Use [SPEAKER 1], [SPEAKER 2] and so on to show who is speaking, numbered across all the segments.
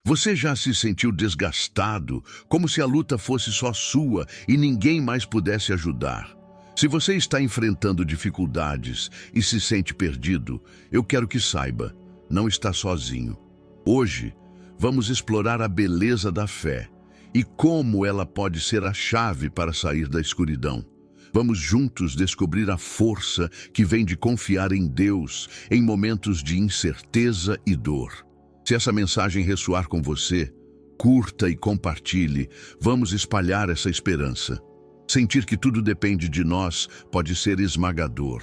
[SPEAKER 1] Você já se sentiu desgastado, como se a luta fosse só sua e ninguém mais pudesse ajudar? Se você está enfrentando dificuldades e se sente perdido, eu quero que saiba, não está sozinho. Hoje, vamos explorar a beleza da fé e como ela pode ser a chave para sair da escuridão. Vamos juntos descobrir a força que vem de confiar em Deus em momentos de incerteza e dor. Se essa mensagem ressoar com você, curta e compartilhe. Vamos espalhar essa esperança. Sentir que tudo depende de nós pode ser esmagador.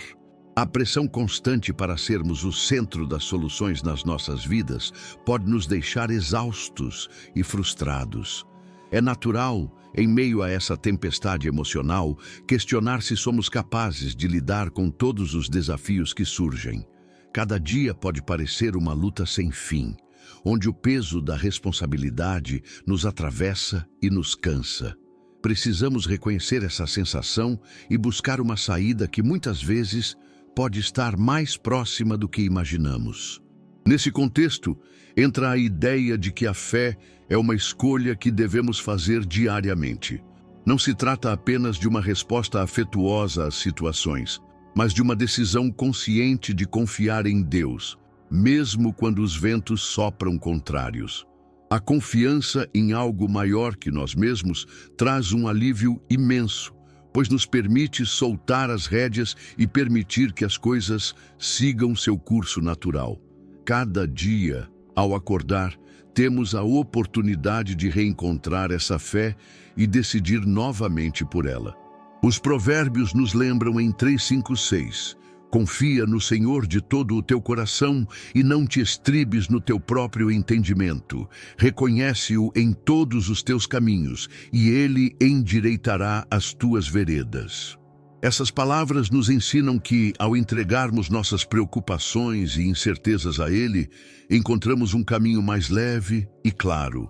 [SPEAKER 1] A pressão constante para sermos o centro das soluções nas nossas vidas pode nos deixar exaustos e frustrados. É natural, em meio a essa tempestade emocional, questionar se somos capazes de lidar com todos os desafios que surgem. Cada dia pode parecer uma luta sem fim, onde o peso da responsabilidade nos atravessa e nos cansa. Precisamos reconhecer essa sensação e buscar uma saída que muitas vezes pode estar mais próxima do que imaginamos. Nesse contexto, entra a ideia de que a fé é uma escolha que devemos fazer diariamente. Não se trata apenas de uma resposta afetuosa às situações, mas de uma decisão consciente de confiar em Deus, mesmo quando os ventos sopram contrários. A confiança em algo maior que nós mesmos traz um alívio imenso, pois nos permite soltar as rédeas e permitir que as coisas sigam seu curso natural. Cada dia, ao acordar, temos a oportunidade de reencontrar essa fé e decidir novamente por ela. Os provérbios nos lembram em 3:5-6: confia no Senhor de todo o teu coração e não te estribes no teu próprio entendimento. Reconhece-o em todos os teus caminhos e ele endireitará as tuas veredas. Essas palavras nos ensinam que, ao entregarmos nossas preocupações e incertezas a Ele, encontramos um caminho mais leve e claro.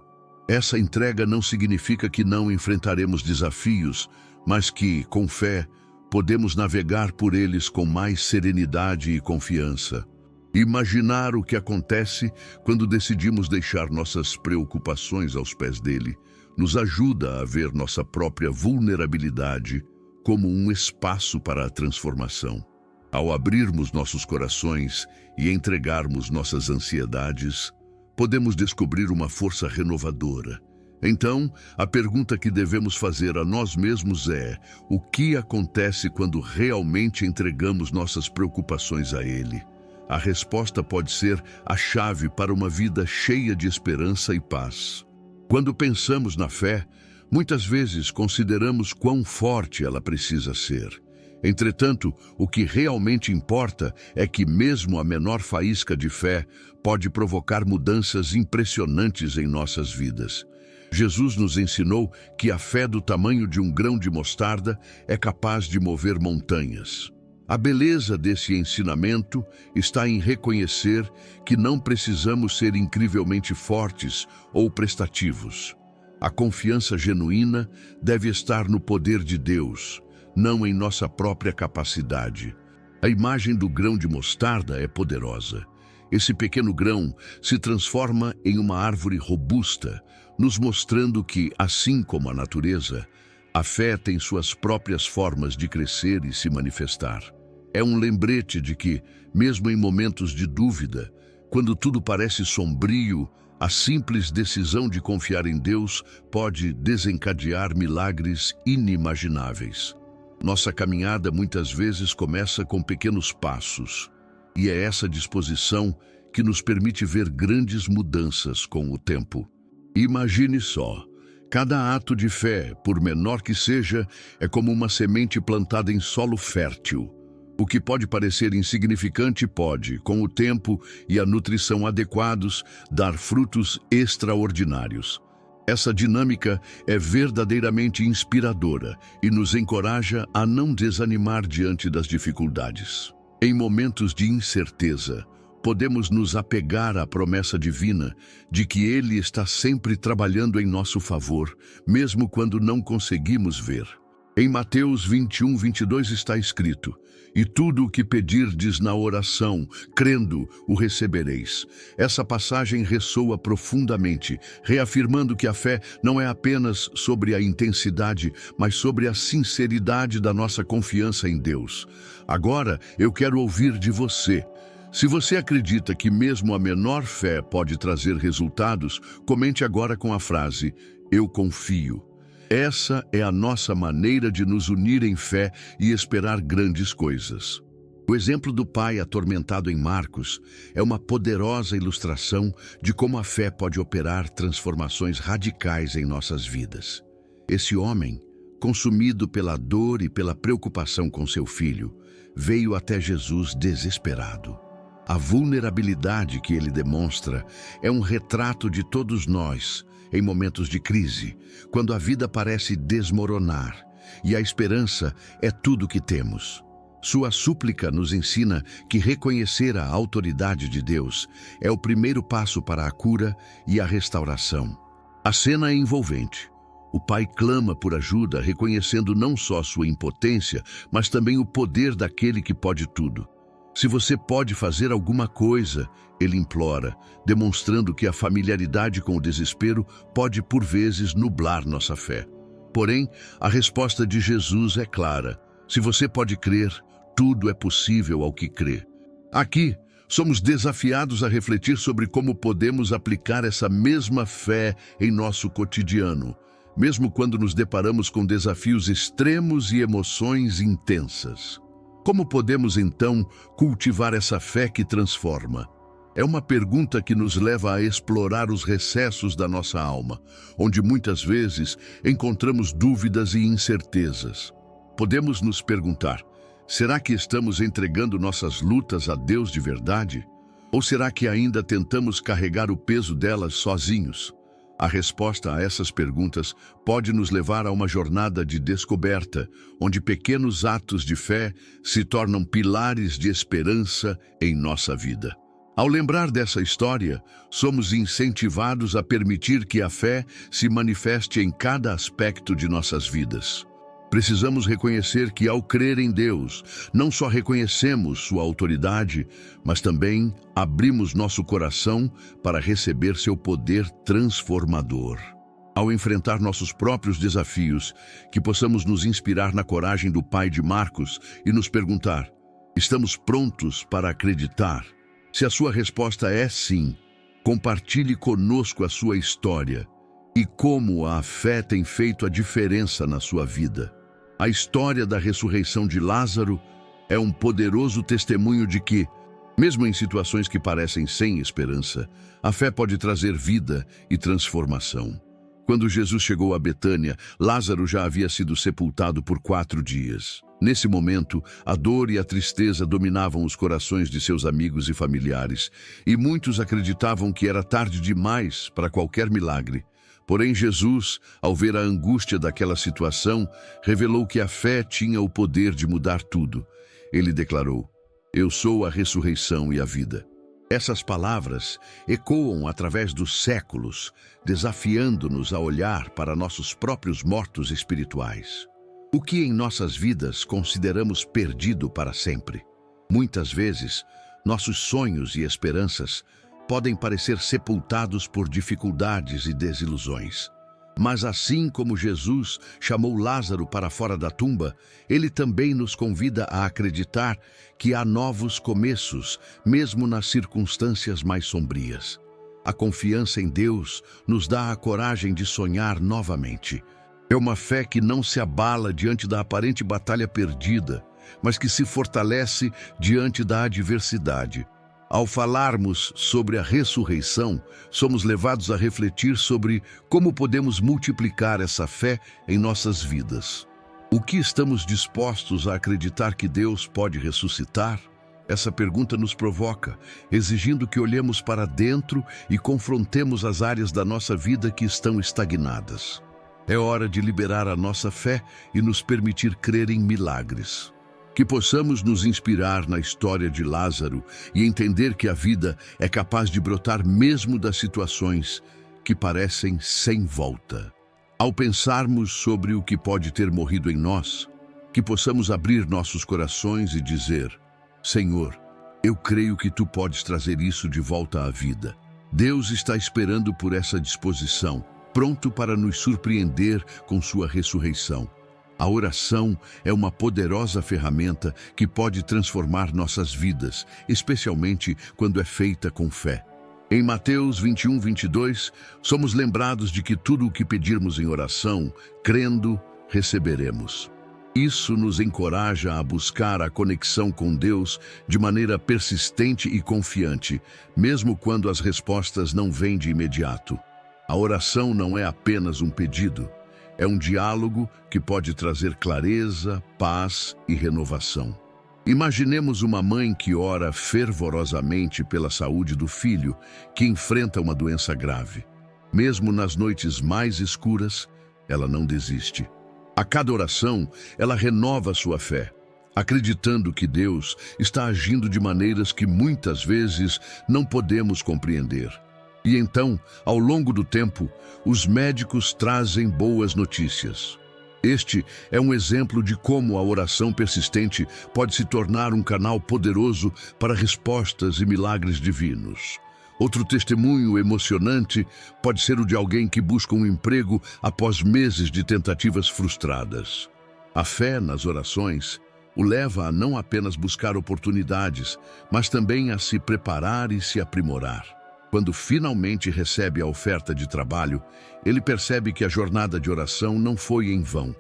[SPEAKER 1] Essa entrega não significa que não enfrentaremos desafios, mas que, com fé, podemos navegar por eles com mais serenidade e confiança. Imaginar o que acontece quando decidimos deixar nossas preocupações aos pés dele nos ajuda a ver nossa própria vulnerabilidade como um espaço para a transformação. Ao abrirmos nossos corações e entregarmos nossas ansiedades, podemos descobrir uma força renovadora. Então, a pergunta que devemos fazer a nós mesmos é: o que acontece quando realmente entregamos nossas preocupações a Ele? A resposta pode ser a chave para uma vida cheia de esperança e paz. Quando pensamos na fé, muitas vezes consideramos quão forte ela precisa ser. Entretanto, o que realmente importa é que mesmo a menor faísca de fé pode provocar mudanças impressionantes em nossas vidas. Jesus nos ensinou que a fé do tamanho de um grão de mostarda é capaz de mover montanhas. A beleza desse ensinamento está em reconhecer que não precisamos ser incrivelmente fortes ou prestativos. A confiança genuína deve estar no poder de Deus, não em nossa própria capacidade. A imagem do grão de mostarda é poderosa. Esse pequeno grão se transforma em uma árvore robusta, nos mostrando que, assim como a natureza, a fé tem suas próprias formas de crescer e se manifestar. É um lembrete de que, mesmo em momentos de dúvida, quando tudo parece sombrio, a simples decisão de confiar em Deus pode desencadear milagres inimagináveis. Nossa caminhada muitas vezes começa com pequenos passos, e é essa disposição que nos permite ver grandes mudanças com o tempo. Imagine só, cada ato de fé, por menor que seja, é como uma semente plantada em solo fértil. O que pode parecer insignificante pode, com o tempo e a nutrição adequados, dar frutos extraordinários. Essa dinâmica é verdadeiramente inspiradora e nos encoraja a não desanimar diante das dificuldades. Em momentos de incerteza, podemos nos apegar à promessa divina de que Ele está sempre trabalhando em nosso favor, mesmo quando não conseguimos ver. Em Mateus 21:22 está escrito: "E tudo o que pedirdes na oração, crendo, o recebereis." Essa passagem ressoa profundamente, reafirmando que a fé não é apenas sobre a intensidade, mas sobre a sinceridade da nossa confiança em Deus. Agora, eu quero ouvir de você. Se você acredita que mesmo a menor fé pode trazer resultados, comente agora com a frase: "Eu confio." Essa é a nossa maneira de nos unir em fé e esperar grandes coisas. O exemplo do pai atormentado em Marcos é uma poderosa ilustração de como a fé pode operar transformações radicais em nossas vidas. Esse homem, consumido pela dor e pela preocupação com seu filho, veio até Jesus desesperado. A vulnerabilidade que ele demonstra é um retrato de todos nós em momentos de crise, quando a vida parece desmoronar e a esperança é tudo que temos. Sua súplica nos ensina que reconhecer a autoridade de Deus é o primeiro passo para a cura e a restauração. A cena é envolvente. O pai clama por ajuda, reconhecendo não só sua impotência, mas também o poder daquele que pode tudo. "Se você pode fazer alguma coisa", ele implora, demonstrando que a familiaridade com o desespero pode, por vezes, nublar nossa fé. Porém, a resposta de Jesus é clara: se você pode crer, tudo é possível ao que crê. Aqui, somos desafiados a refletir sobre como podemos aplicar essa mesma fé em nosso cotidiano, mesmo quando nos deparamos com desafios extremos e emoções intensas. Como podemos, então, cultivar essa fé que transforma? É uma pergunta que nos leva a explorar os recessos da nossa alma, onde muitas vezes encontramos dúvidas e incertezas. Podemos nos perguntar: será que estamos entregando nossas lutas a Deus de verdade? Ou será que ainda tentamos carregar o peso delas sozinhos? A resposta a essas perguntas pode nos levar a uma jornada de descoberta, onde pequenos atos de fé se tornam pilares de esperança em nossa vida. Ao lembrar dessa história, somos incentivados a permitir que a fé se manifeste em cada aspecto de nossas vidas. Precisamos reconhecer que, ao crer em Deus, não só reconhecemos sua autoridade, mas também abrimos nosso coração para receber seu poder transformador. Ao enfrentar nossos próprios desafios, que possamos nos inspirar na coragem do pai de Marcos e nos perguntar: estamos prontos para acreditar? Se a sua resposta é sim, compartilhe conosco a sua história e como a fé tem feito a diferença na sua vida. A história da ressurreição de Lázaro é um poderoso testemunho de que, mesmo em situações que parecem sem esperança, a fé pode trazer vida e transformação. Quando Jesus chegou a Betânia, Lázaro já havia sido sepultado por 4 dias. Nesse momento, a dor e a tristeza dominavam os corações de seus amigos e familiares, e muitos acreditavam que era tarde demais para qualquer milagre. Porém, Jesus, ao ver a angústia daquela situação, revelou que a fé tinha o poder de mudar tudo. Ele declarou: "Eu sou a ressurreição e a vida." Essas palavras ecoam através dos séculos, desafiando-nos a olhar para nossos próprios mortos espirituais. O que em nossas vidas consideramos perdido para sempre? Muitas vezes, nossos sonhos e esperanças podem parecer sepultados por dificuldades e desilusões. Mas assim como Jesus chamou Lázaro para fora da tumba, ele também nos convida a acreditar que há novos começos, mesmo nas circunstâncias mais sombrias. A confiança em Deus nos dá a coragem de sonhar novamente. É uma fé que não se abala diante da aparente batalha perdida, mas que se fortalece diante da adversidade. Ao falarmos sobre a ressurreição, somos levados a refletir sobre como podemos multiplicar essa fé em nossas vidas. O que estamos dispostos a acreditar que Deus pode ressuscitar? Essa pergunta nos provoca, exigindo que olhemos para dentro e confrontemos as áreas da nossa vida que estão estagnadas. É hora de liberar a nossa fé e nos permitir crer em milagres. Que possamos nos inspirar na história de Lázaro e entender que a vida é capaz de brotar mesmo das situações que parecem sem volta. Ao pensarmos sobre o que pode ter morrido em nós, que possamos abrir nossos corações e dizer: Senhor, eu creio que Tu podes trazer isso de volta à vida. Deus está esperando por essa disposição, pronto para nos surpreender com Sua ressurreição. A oração é uma poderosa ferramenta que pode transformar nossas vidas, especialmente quando é feita com fé. Em Mateus 21:22, somos lembrados de que tudo o que pedirmos em oração, crendo, receberemos. Isso nos encoraja a buscar a conexão com Deus de maneira persistente e confiante, mesmo quando as respostas não vêm de imediato. A oração não é apenas um pedido, é um diálogo que pode trazer clareza, paz e renovação. Imaginemos uma mãe que ora fervorosamente pela saúde do filho que enfrenta uma doença grave. Mesmo nas noites mais escuras, ela não desiste. A cada oração, ela renova sua fé, acreditando que Deus está agindo de maneiras que muitas vezes não podemos compreender. E então, ao longo do tempo, os médicos trazem boas notícias. Este é um exemplo de como a oração persistente pode se tornar um canal poderoso para respostas e milagres divinos. Outro testemunho emocionante pode ser o de alguém que busca um emprego após meses de tentativas frustradas. A fé nas orações o leva a não apenas buscar oportunidades, mas também a se preparar e se aprimorar. Quando finalmente recebe a oferta de trabalho, ele percebe que a jornada de oração não foi em vão.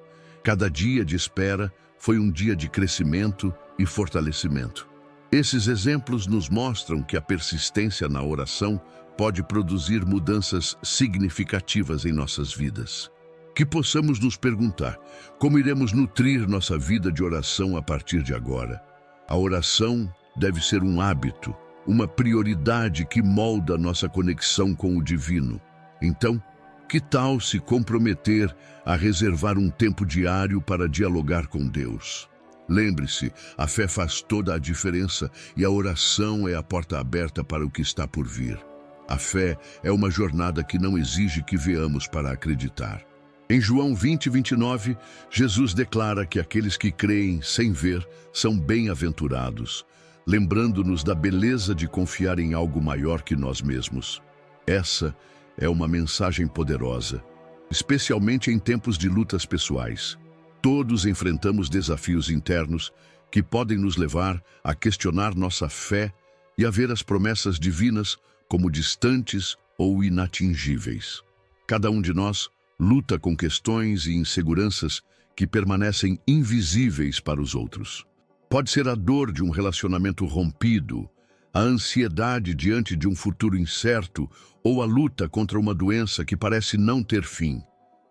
[SPEAKER 1] Cada dia de espera foi um dia de crescimento e fortalecimento. Esses exemplos nos mostram que a persistência na oração pode produzir mudanças significativas em nossas vidas. Que possamos nos perguntar: como iremos nutrir nossa vida de oração a partir de agora? A oração deve ser um hábito, uma prioridade que molda nossa conexão com o divino. Então, que tal se comprometer a reservar um tempo diário para dialogar com Deus? Lembre-se, a fé faz toda a diferença e a oração é a porta aberta para o que está por vir. A fé é uma jornada que não exige que veamos para acreditar. Em João 20:29, Jesus declara que aqueles que creem sem ver são bem-aventurados, lembrando-nos da beleza de confiar em algo maior que nós mesmos. Essa é uma mensagem poderosa, especialmente em tempos de lutas pessoais. Todos enfrentamos desafios internos que podem nos levar a questionar nossa fé e a ver as promessas divinas como distantes ou inatingíveis. Cada um de nós luta com questões e inseguranças que permanecem invisíveis para os outros. Pode ser a dor de um relacionamento rompido, a ansiedade diante de um futuro incerto ou a luta contra uma doença que parece não ter fim.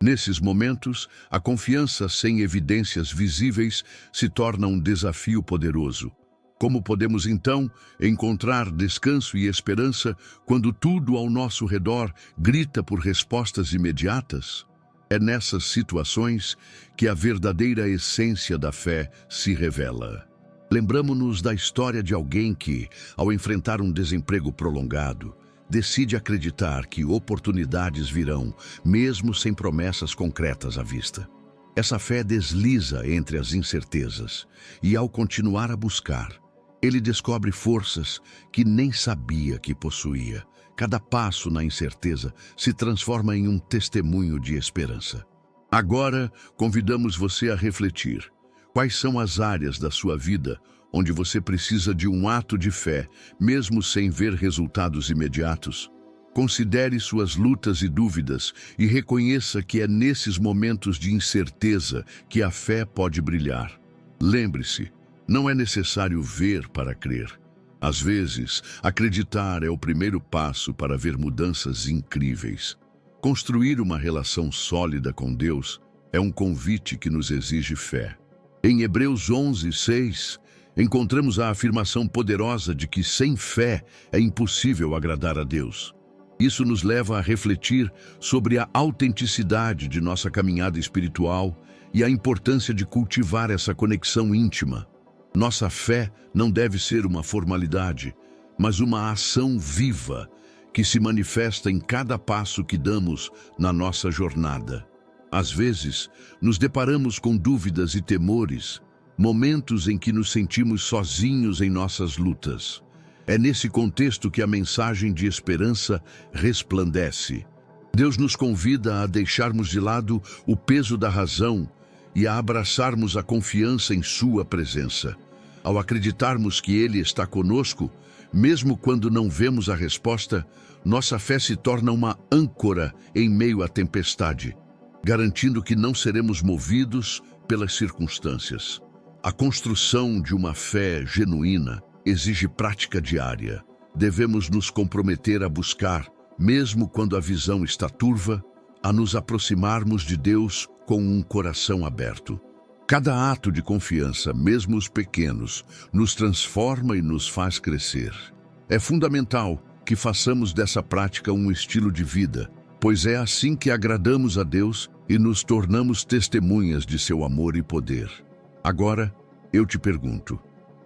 [SPEAKER 1] Nesses momentos, a confiança sem evidências visíveis se torna um desafio poderoso. Como podemos, então, encontrar descanso e esperança quando tudo ao nosso redor grita por respostas imediatas? É nessas situações que a verdadeira essência da fé se revela. Lembramo-nos da história de alguém que, ao enfrentar um desemprego prolongado, decide acreditar que oportunidades virão, mesmo sem promessas concretas à vista. Essa fé desliza entre as incertezas e, ao continuar a buscar, ele descobre forças que nem sabia que possuía. Cada passo na incerteza se transforma em um testemunho de esperança. Agora, convidamos você a refletir. Quais são as áreas da sua vida onde você precisa de um ato de fé, mesmo sem ver resultados imediatos? Considere suas lutas e dúvidas e reconheça que é nesses momentos de incerteza que a fé pode brilhar. Lembre-se, não é necessário ver para crer. Às vezes, acreditar é o primeiro passo para ver mudanças incríveis. Construir uma relação sólida com Deus é um convite que nos exige fé. Em Hebreus 11:6, encontramos a afirmação poderosa de que sem fé é impossível agradar a Deus. Isso nos leva a refletir sobre a autenticidade de nossa caminhada espiritual e a importância de cultivar essa conexão íntima. Nossa fé não deve ser uma formalidade, mas uma ação viva que se manifesta em cada passo que damos na nossa jornada. Às vezes, nos deparamos com dúvidas e temores, momentos em que nos sentimos sozinhos em nossas lutas. É nesse contexto que a mensagem de esperança resplandece. Deus nos convida a deixarmos de lado o peso da razão e a abraçarmos a confiança em Sua presença. Ao acreditarmos que Ele está conosco, mesmo quando não vemos a resposta, nossa fé se torna uma âncora em meio à tempestade, garantindo que não seremos movidos pelas circunstâncias. A construção de uma fé genuína exige prática diária. Devemos nos comprometer a buscar, mesmo quando a visão está turva, a nos aproximarmos de Deus com um coração aberto. Cada ato de confiança, mesmo os pequenos, nos transforma e nos faz crescer. É fundamental que façamos dessa prática um estilo de vida, pois é assim que agradamos a Deus e nos tornamos testemunhas de seu amor e poder. Agora, eu te pergunto,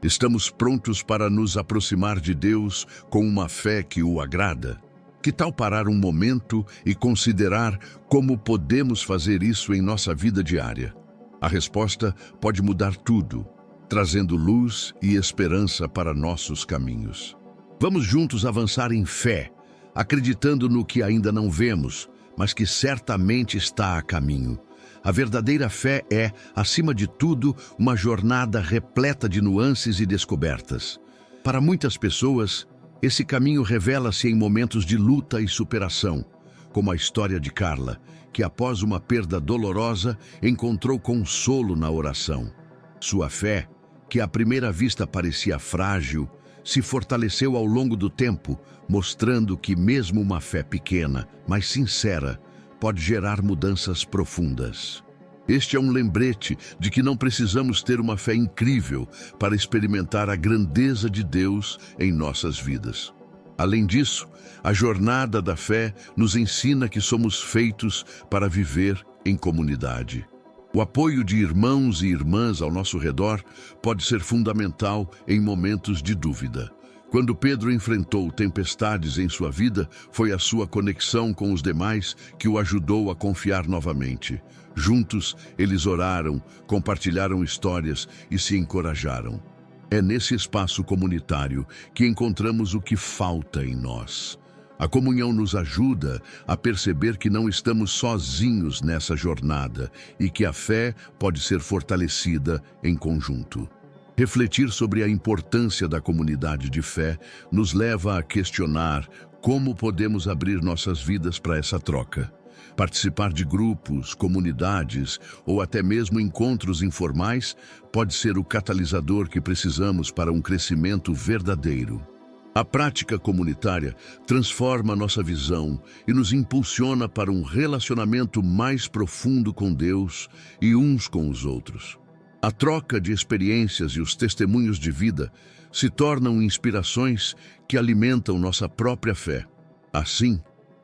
[SPEAKER 1] estamos prontos para nos aproximar de Deus com uma fé que o agrada? Que tal parar um momento e considerar como podemos fazer isso em nossa vida diária? A resposta pode mudar tudo, trazendo luz e esperança para nossos caminhos. Vamos juntos avançar em fé, acreditando no que ainda não vemos, mas que certamente está a caminho. A verdadeira fé é, acima de tudo, uma jornada repleta de nuances e descobertas. Para muitas pessoas, esse caminho revela-se em momentos de luta e superação, como a história de Carla, que após uma perda dolorosa, encontrou consolo na oração. Sua fé, que à primeira vista parecia frágil, se fortaleceu ao longo do tempo, mostrando que mesmo uma fé pequena, mas sincera, pode gerar mudanças profundas. Este é um lembrete de que não precisamos ter uma fé incrível para experimentar a grandeza de Deus em nossas vidas. Além disso, a jornada da fé nos ensina que somos feitos para viver em comunidade. O apoio de irmãos e irmãs ao nosso redor pode ser fundamental em momentos de dúvida. Quando Pedro enfrentou tempestades em sua vida, foi a sua conexão com os demais que o ajudou a confiar novamente. Juntos, eles oraram, compartilharam histórias e se encorajaram. É nesse espaço comunitário que encontramos o que falta em nós. A comunhão nos ajuda a perceber que não estamos sozinhos nessa jornada e que a fé pode ser fortalecida em conjunto. Refletir sobre a importância da comunidade de fé nos leva a questionar como podemos abrir nossas vidas para essa troca. Participar de grupos, comunidades ou até mesmo encontros informais pode ser o catalisador que precisamos para um crescimento verdadeiro. A prática comunitária transforma nossa visão e nos impulsiona para um relacionamento mais profundo com Deus e uns com os outros. A troca de experiências e os testemunhos de vida se tornam inspirações que alimentam nossa própria fé. Assim,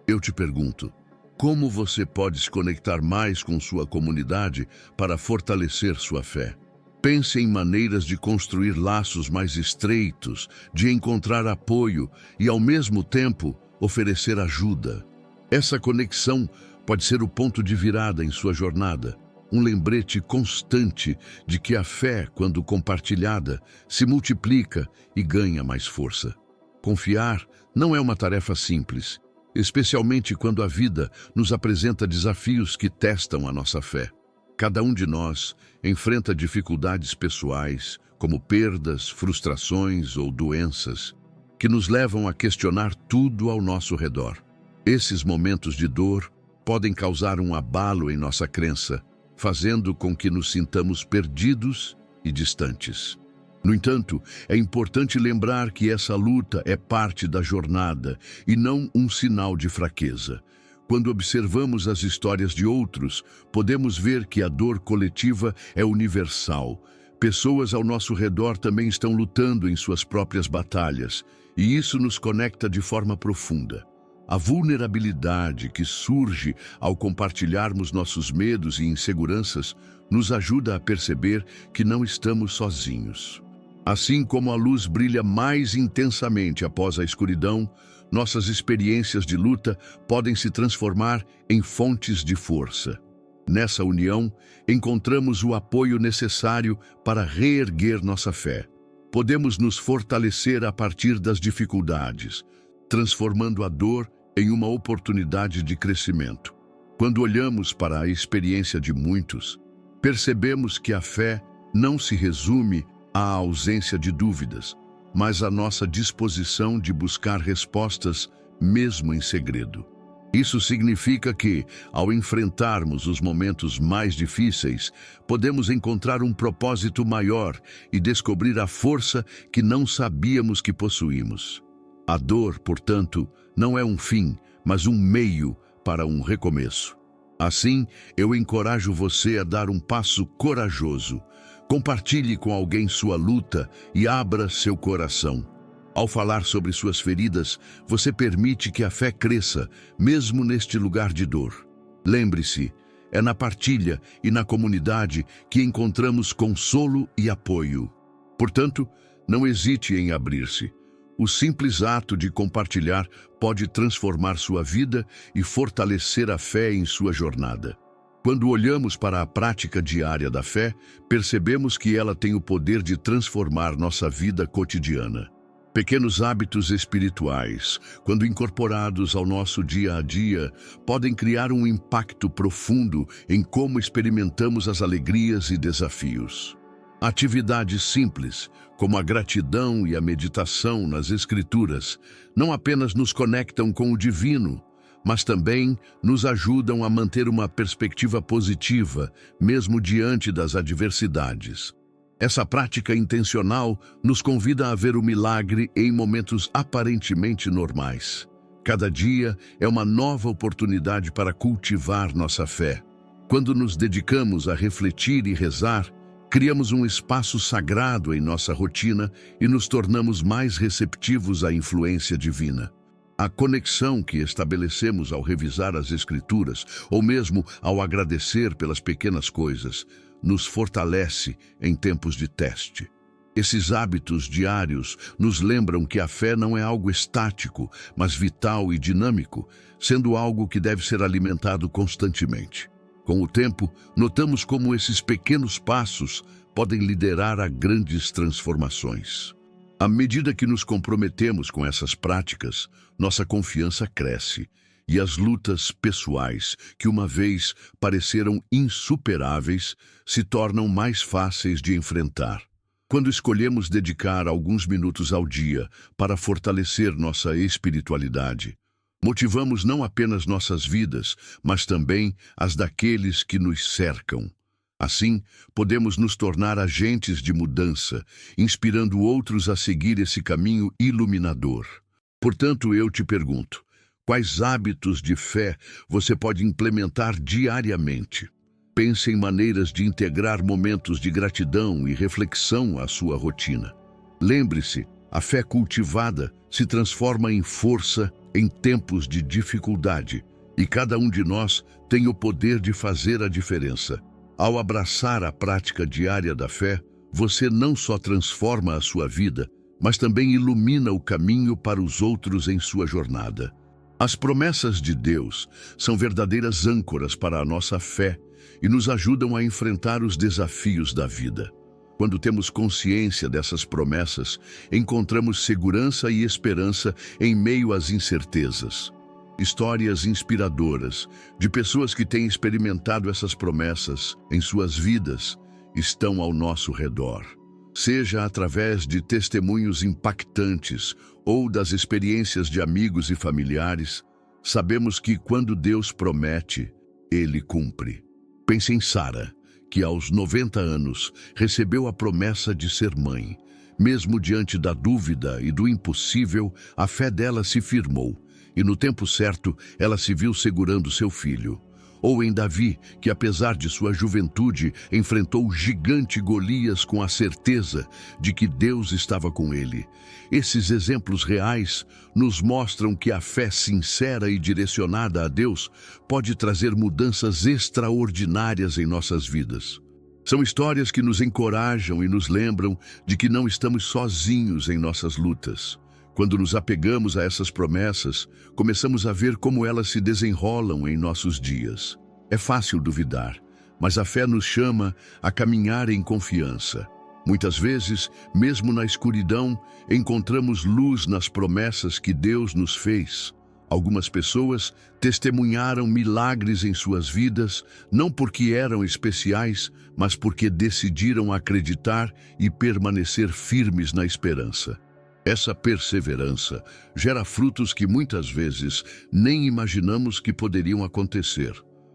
[SPEAKER 1] eu te pergunto, como você pode se conectar mais com sua comunidade para fortalecer sua fé? Pense em maneiras de construir laços mais estreitos, de encontrar apoio e, ao mesmo tempo, oferecer ajuda. Essa conexão pode ser o ponto de virada em sua jornada, um lembrete constante de que a fé, quando compartilhada, se multiplica e ganha mais força. Confiar não é uma tarefa simples, especialmente quando a vida nos apresenta desafios que testam a nossa fé. Cada um de nós enfrenta dificuldades pessoais, como perdas, frustrações ou doenças, que nos levam a questionar tudo ao nosso redor. Esses momentos de dor podem causar um abalo em nossa crença, fazendo com que nos sintamos perdidos e distantes. No entanto, é importante lembrar que essa luta é parte da jornada e não um sinal de fraqueza. Quando observamos as histórias de outros, podemos ver que a dor coletiva é universal. Pessoas ao nosso redor também estão lutando em suas próprias batalhas, e isso nos conecta de forma profunda. A vulnerabilidade que surge ao compartilharmos nossos medos e inseguranças nos ajuda a perceber que não estamos sozinhos. Assim como a luz brilha mais intensamente após a escuridão, nossas experiências de luta podem se transformar em fontes de força. Nessa união, encontramos o apoio necessário para reerguer nossa fé. Podemos nos fortalecer a partir das dificuldades, transformando a dor em uma oportunidade de crescimento. Quando olhamos para a experiência de muitos, percebemos que a fé não se resume à ausência de dúvidas, mas à nossa disposição de buscar respostas mesmo em segredo. Isso significa que, ao enfrentarmos os momentos mais difíceis, podemos encontrar um propósito maior e descobrir a força que não sabíamos que possuímos. A dor, portanto, não é um fim, mas um meio para um recomeço. Assim, eu encorajo você a dar um passo corajoso. Compartilhe com alguém sua luta e abra seu coração. Ao falar sobre suas feridas, você permite que a fé cresça, mesmo neste lugar de dor. Lembre-se, é na partilha e na comunidade que encontramos consolo e apoio. Portanto, não hesite em abrir-se. O simples ato de compartilhar pode transformar sua vida e fortalecer a fé em sua jornada. Quando olhamos para a prática diária da fé, percebemos que ela tem o poder de transformar nossa vida cotidiana. Pequenos hábitos espirituais, quando incorporados ao nosso dia a dia, podem criar um impacto profundo em como experimentamos as alegrias e desafios. Atividades simples, como a gratidão e a meditação nas Escrituras, não apenas nos conectam com o divino, mas também nos ajudam a manter uma perspectiva positiva, mesmo diante das adversidades. Essa prática intencional nos convida a ver o milagre em momentos aparentemente normais. Cada dia é uma nova oportunidade para cultivar nossa fé. Quando nos dedicamos a refletir e rezar, criamos um espaço sagrado em nossa rotina e nos tornamos mais receptivos à influência divina. A conexão que estabelecemos ao revisar as Escrituras, ou mesmo ao agradecer pelas pequenas coisas, nos fortalece em tempos de teste. Esses hábitos diários nos lembram que a fé não é algo estático, mas vital e dinâmico, sendo algo que deve ser alimentado constantemente. Com o tempo, notamos como esses pequenos passos podem liderar a grandes transformações. À medida que nos comprometemos com essas práticas, nossa confiança cresce e as lutas pessoais, que uma vez pareceram insuperáveis, se tornam mais fáceis de enfrentar. Quando escolhemos dedicar alguns minutos ao dia para fortalecer nossa espiritualidade, motivamos não apenas nossas vidas, mas também as daqueles que nos cercam. Assim, podemos nos tornar agentes de mudança, inspirando outros a seguir esse caminho iluminador. Portanto, eu te pergunto, quais hábitos de fé você pode implementar diariamente? Pense em maneiras de integrar momentos de gratidão e reflexão à sua rotina. Lembre-se, a fé cultivada se transforma em força em tempos de dificuldade, e cada um de nós tem o poder de fazer a diferença. Ao abraçar a prática diária da fé, você não só transforma a sua vida, mas também ilumina o caminho para os outros em sua jornada. As promessas de Deus são verdadeiras âncoras para a nossa fé e nos ajudam a enfrentar os desafios da vida. Quando temos consciência dessas promessas, encontramos segurança e esperança em meio às incertezas. Histórias inspiradoras de pessoas que têm experimentado essas promessas em suas vidas estão ao nosso redor. Seja através de testemunhos impactantes ou das experiências de amigos e familiares, sabemos que quando Deus promete, Ele cumpre. Pense em Sara, que aos 90 anos recebeu a promessa de ser mãe. Mesmo diante da dúvida e do impossível, a fé dela se firmou, e no tempo certo ela se viu segurando seu filho. Ou em Davi, que apesar de sua juventude, enfrentou o gigante Golias com a certeza de que Deus estava com ele. Esses exemplos reais nos mostram que a fé sincera e direcionada a Deus pode trazer mudanças extraordinárias em nossas vidas. São histórias que nos encorajam e nos lembram de que não estamos sozinhos em nossas lutas. Quando nos apegamos a essas promessas, começamos a ver como elas se desenrolam em nossos dias. É fácil duvidar, mas a fé nos chama a caminhar em confiança. Muitas vezes, mesmo na escuridão, encontramos luz nas promessas que Deus nos fez. Algumas pessoas testemunharam milagres em suas vidas, não porque eram especiais, mas porque decidiram acreditar e permanecer firmes na esperança. Essa perseverança gera frutos que muitas vezes nem imaginamos que poderiam acontecer.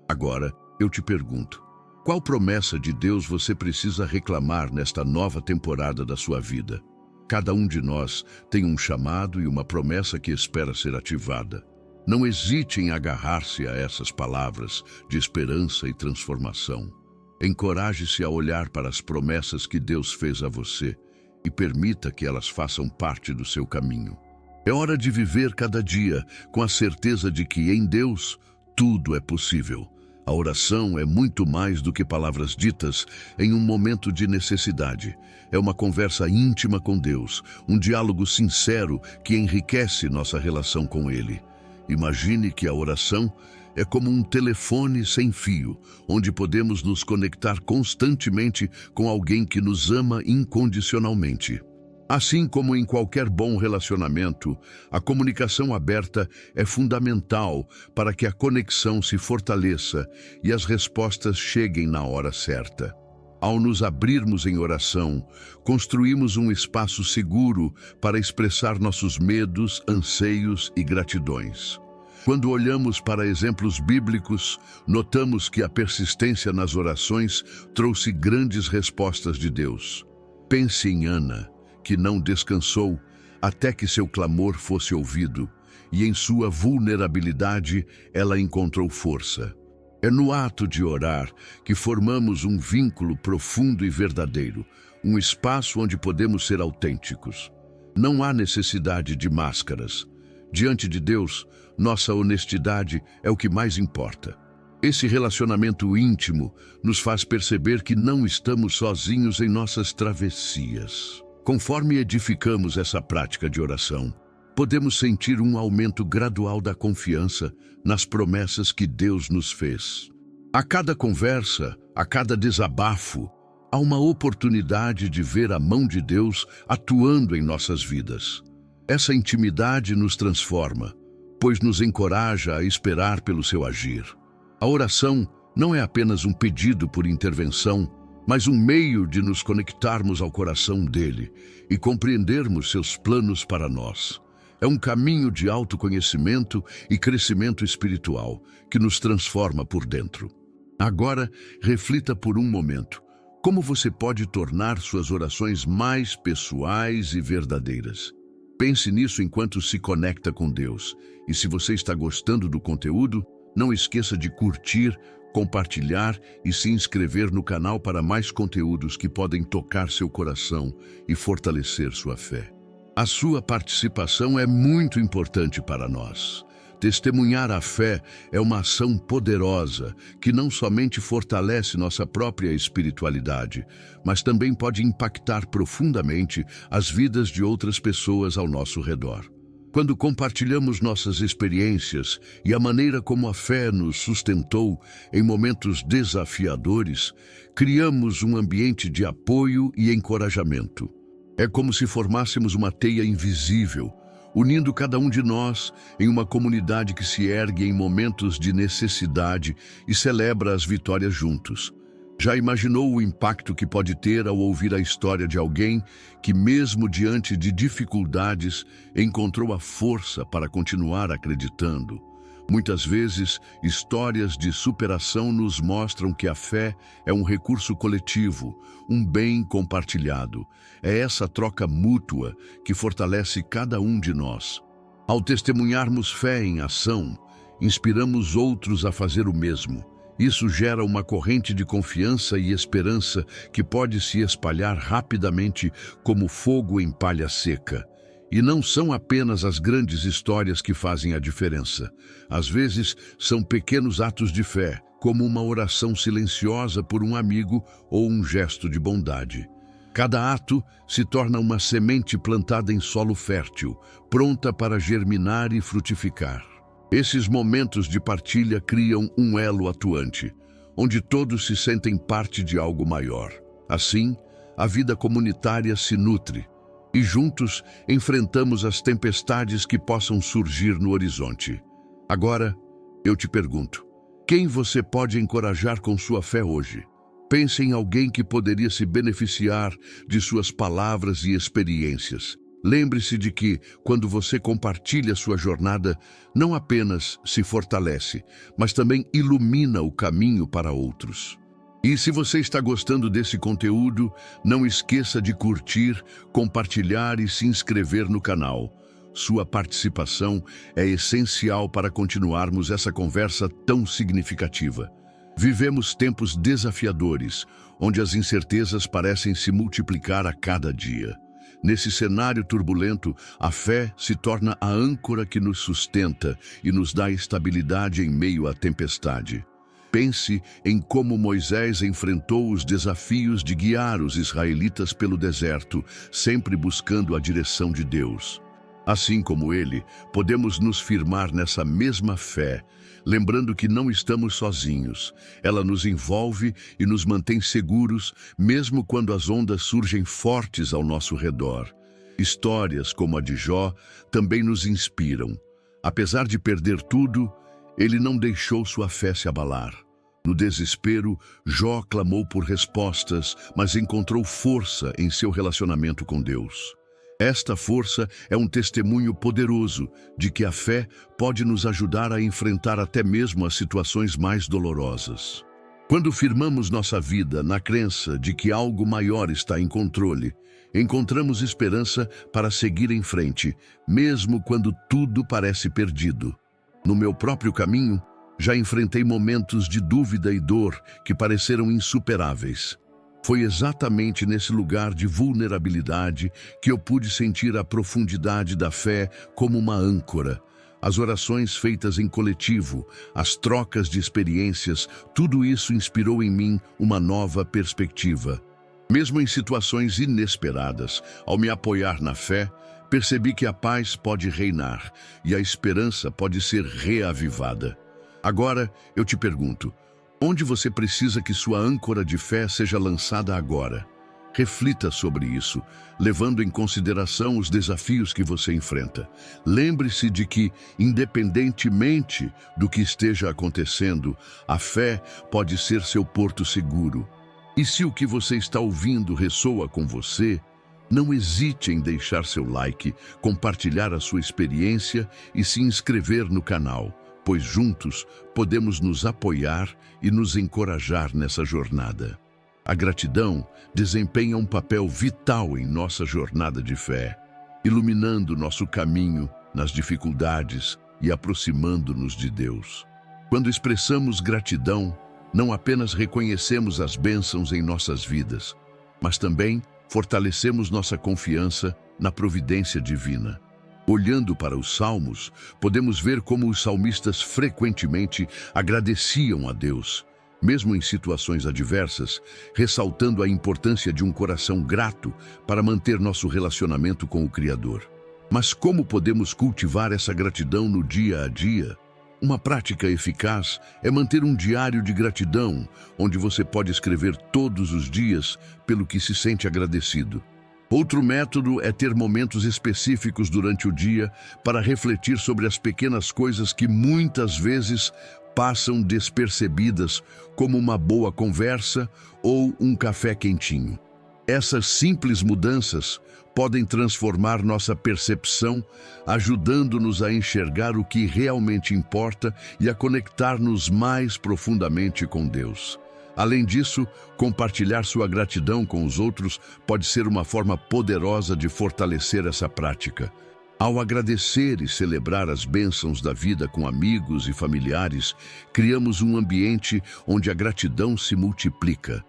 [SPEAKER 1] Agora, eu te pergunto, qual promessa de Deus você precisa reclamar nesta nova temporada da sua vida? Cada um de nós tem um chamado e uma promessa que espera ser ativada. Não hesite em agarrar-se a essas palavras de esperança e transformação. Encoraje-se a olhar para as promessas que Deus fez a você e permita que elas façam parte do seu caminho. É hora de viver cada dia com a certeza de que em Deus tudo é possível. A oração é muito mais do que palavras ditas em um momento de necessidade. É uma conversa íntima com Deus, um diálogo sincero que enriquece nossa relação com Ele. Imagine que a oração é como um telefone sem fio, onde podemos nos conectar constantemente com alguém que nos ama incondicionalmente. Assim como em qualquer bom relacionamento, a comunicação aberta é fundamental para que a conexão se fortaleça e as respostas cheguem na hora certa. Ao nos abrirmos em oração, construímos um espaço seguro para expressar nossos medos, anseios e gratidões. Quando olhamos para exemplos bíblicos, notamos que a persistência nas orações trouxe grandes respostas de Deus. Pense em Ana, que não descansou até que seu clamor fosse ouvido, e em sua vulnerabilidade ela encontrou força. É no ato de orar que formamos um vínculo profundo e verdadeiro, um espaço onde podemos ser autênticos. Não há necessidade de máscaras. Diante de Deus, nossa honestidade é o que mais importa. Esse relacionamento íntimo nos faz perceber que não estamos sozinhos em nossas travessias. Conforme edificamos essa prática de oração, podemos sentir um aumento gradual da confiança nas promessas que Deus nos fez. A cada conversa, a cada desabafo, há uma oportunidade de ver a mão de Deus atuando em nossas vidas. Essa intimidade nos transforma, pois nos encoraja a esperar pelo seu agir. A oração não é apenas um pedido por intervenção, mas um meio de nos conectarmos ao coração dele e compreendermos seus planos para nós. É um caminho de autoconhecimento e crescimento espiritual que nos transforma por dentro. Agora, reflita por um momento. Como você pode tornar suas orações mais pessoais e verdadeiras? Pense nisso enquanto se conecta com Deus. E se você está gostando do conteúdo, não esqueça de curtir, compartilhar e se inscrever no canal para mais conteúdos que podem tocar seu coração e fortalecer sua fé. A sua participação é muito importante para nós. Testemunhar a fé é uma ação poderosa que não somente fortalece nossa própria espiritualidade, mas também pode impactar profundamente as vidas de outras pessoas ao nosso redor. Quando compartilhamos nossas experiências e a maneira como a fé nos sustentou em momentos desafiadores, criamos um ambiente de apoio e encorajamento. É como se formássemos uma teia invisível, unindo cada um de nós em uma comunidade que se ergue em momentos de necessidade e celebra as vitórias juntos. Já imaginou o impacto que pode ter ao ouvir a história de alguém que, mesmo diante de dificuldades, encontrou a força para continuar acreditando? Muitas vezes, histórias de superação nos mostram que a fé é um recurso coletivo, um bem compartilhado. É essa troca mútua que fortalece cada um de nós. Ao testemunharmos fé em ação, inspiramos outros a fazer o mesmo. Isso gera uma corrente de confiança e esperança que pode se espalhar rapidamente como fogo em palha seca. E não são apenas as grandes histórias que fazem a diferença. Às vezes, são pequenos atos de fé, como uma oração silenciosa por um amigo ou um gesto de bondade. Cada ato se torna uma semente plantada em solo fértil, pronta para germinar e frutificar. Esses momentos de partilha criam um elo atuante, onde todos se sentem parte de algo maior. Assim, a vida comunitária se nutre e juntos enfrentamos as tempestades que possam surgir no horizonte. Agora, eu te pergunto, quem você pode encorajar com sua fé hoje? Pense em alguém que poderia se beneficiar de suas palavras e experiências. Lembre-se de que, quando você compartilha sua jornada, não apenas se fortalece, mas também ilumina o caminho para outros. E se você está gostando desse conteúdo, não esqueça de curtir, compartilhar e se inscrever no canal. Sua participação é essencial para continuarmos essa conversa tão significativa. Vivemos tempos desafiadores, onde as incertezas parecem se multiplicar a cada dia. Nesse cenário turbulento, a fé se torna a âncora que nos sustenta e nos dá estabilidade em meio à tempestade. Pense em como Moisés enfrentou os desafios de guiar os israelitas pelo deserto, sempre buscando a direção de Deus. Assim como ele, podemos nos firmar nessa mesma fé, lembrando que não estamos sozinhos. Ela nos envolve e nos mantém seguros, mesmo quando as ondas surgem fortes ao nosso redor. Histórias como a de Jó também nos inspiram. Apesar de perder tudo, ele não deixou sua fé se abalar. No desespero, Jó clamou por respostas, mas encontrou força em seu relacionamento com Deus. Esta força é um testemunho poderoso de que a fé pode nos ajudar a enfrentar até mesmo as situações mais dolorosas. Quando firmamos nossa vida na crença de que algo maior está em controle, encontramos esperança para seguir em frente, mesmo quando tudo parece perdido. No meu próprio caminho, já enfrentei momentos de dúvida e dor que pareceram insuperáveis. Foi exatamente nesse lugar de vulnerabilidade que eu pude sentir a profundidade da fé como uma âncora. As orações feitas em coletivo, as trocas de experiências, tudo isso inspirou em mim uma nova perspectiva. Mesmo em situações inesperadas, ao me apoiar na fé, percebi que a paz pode reinar e a esperança pode ser reavivada. Agora, eu te pergunto, onde você precisa que sua âncora de fé seja lançada agora? Reflita sobre isso, levando em consideração os desafios que você enfrenta. Lembre-se de que, independentemente do que esteja acontecendo, a fé pode ser seu porto seguro. E se o que você está ouvindo ressoa com você, não hesite em deixar seu like, compartilhar a sua experiência e se inscrever no canal, pois juntos podemos nos apoiar e nos encorajar nessa jornada. A gratidão desempenha um papel vital em nossa jornada de fé, iluminando nosso caminho nas dificuldades e aproximando-nos de Deus. Quando expressamos gratidão, não apenas reconhecemos as bênçãos em nossas vidas, mas também fortalecemos nossa confiança na providência divina. Olhando para os Salmos, podemos ver como os salmistas frequentemente agradeciam a Deus, mesmo em situações adversas, ressaltando a importância de um coração grato para manter nosso relacionamento com o Criador. Mas como podemos cultivar essa gratidão no dia a dia? Uma prática eficaz é manter um diário de gratidão, onde você pode escrever todos os dias pelo que se sente agradecido. Outro método é ter momentos específicos durante o dia para refletir sobre as pequenas coisas que muitas vezes passam despercebidas, como uma boa conversa ou um café quentinho. Essas simples mudanças podem transformar nossa percepção, ajudando-nos a enxergar o que realmente importa e a conectar-nos mais profundamente com Deus. Além disso, compartilhar sua gratidão com os outros pode ser uma forma poderosa de fortalecer essa prática. Ao agradecer e celebrar as bênçãos da vida com amigos e familiares, criamos um ambiente onde a gratidão se multiplica.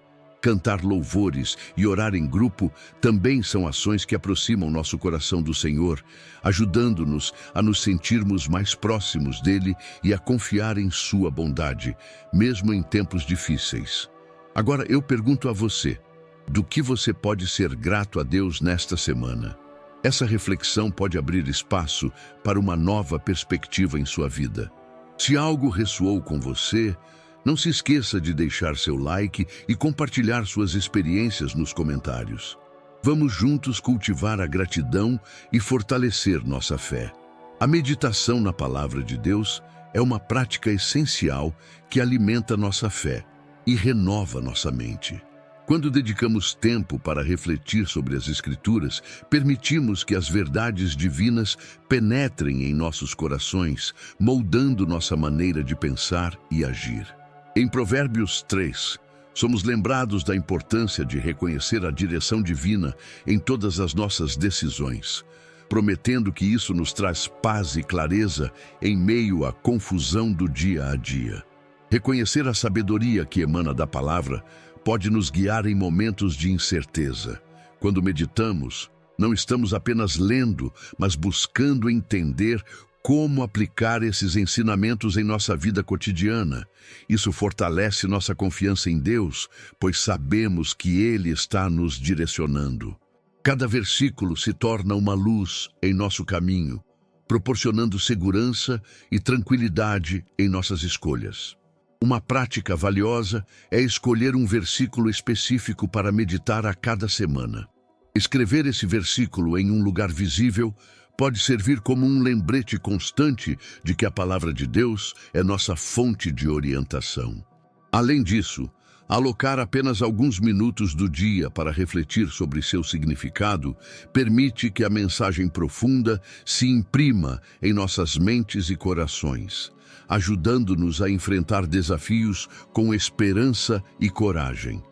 [SPEAKER 1] Cantar louvores e orar em grupo também são ações que aproximam nosso coração do Senhor, ajudando-nos a nos sentirmos mais próximos dele e a confiar em sua bondade, mesmo em tempos difíceis. Agora eu pergunto a você, do que você pode ser grato a Deus nesta semana? Essa reflexão pode abrir espaço para uma nova perspectiva em sua vida. Se algo ressoou com você, não se esqueça de deixar seu like e compartilhar suas experiências nos comentários. Vamos juntos cultivar a gratidão e fortalecer nossa fé. A meditação na Palavra de Deus é uma prática essencial que alimenta nossa fé e renova nossa mente. Quando dedicamos tempo para refletir sobre as Escrituras, permitimos que as verdades divinas penetrem em nossos corações, moldando nossa maneira de pensar e agir. Em Provérbios 3, somos lembrados da importância de reconhecer a direção divina em todas as nossas decisões, prometendo que isso nos traz paz e clareza em meio à confusão do dia a dia. Reconhecer a sabedoria que emana da palavra pode nos guiar em momentos de incerteza. Quando meditamos, não estamos apenas lendo, mas buscando entender como aplicar esses ensinamentos em nossa vida cotidiana. Isso fortalece nossa confiança em Deus, pois sabemos que Ele está nos direcionando. Cada versículo se torna uma luz em nosso caminho, proporcionando segurança e tranquilidade em nossas escolhas. Uma prática valiosa é escolher um versículo específico para meditar a cada semana. Escrever esse versículo em um lugar visível pode servir como um lembrete constante de que a palavra de Deus é nossa fonte de orientação. Além disso, alocar apenas alguns minutos do dia para refletir sobre seu significado permite que a mensagem profunda se imprima em nossas mentes e corações, ajudando-nos a enfrentar desafios com esperança e coragem.